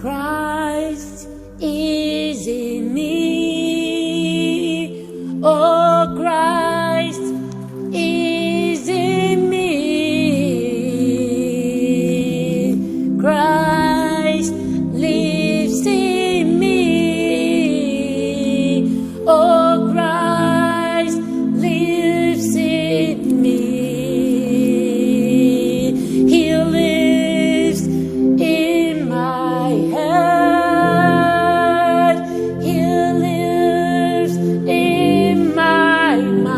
Christ is in me. Oh, Christ is in me. Christ lives in me. Oh, Christ lives in me. He lives in my head. He lives in my mind.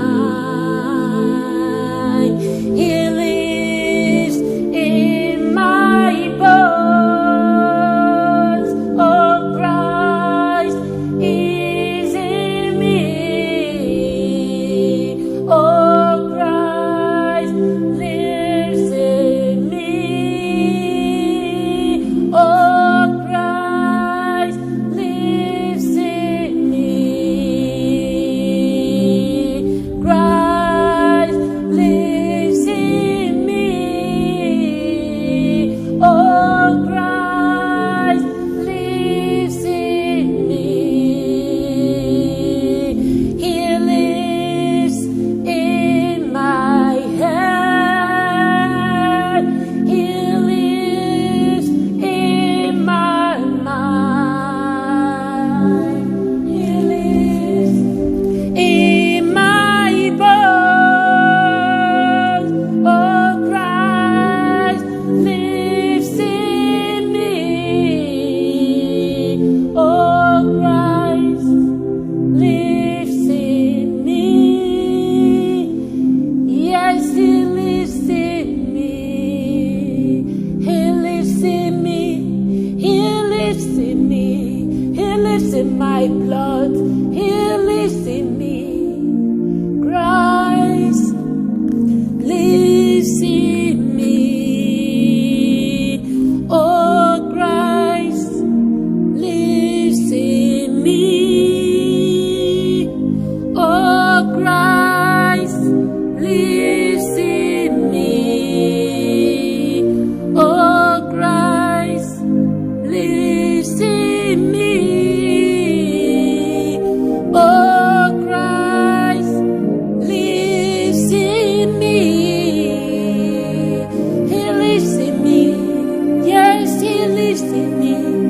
He lives in my bones. Oh, Christ is in me. Oh, Christ lives in me. Oh, Christ lives in me. Christ lives in me. Oh, Christ lives in me. He lives in my head. He lives in my mind. He lives in my bones. Oh, Christ lives in me. Oh, Christ lives in me. Yes, He lives in me. He lives in me. He lives in me. He lives in my blood. He lives in me. Christ lives in me. Oh, Christ lives in me. Oh, Christ lives in me. Oh, Christ lives in me. Oh, Christ lives in me. He lives in me. Yes, He lives in me.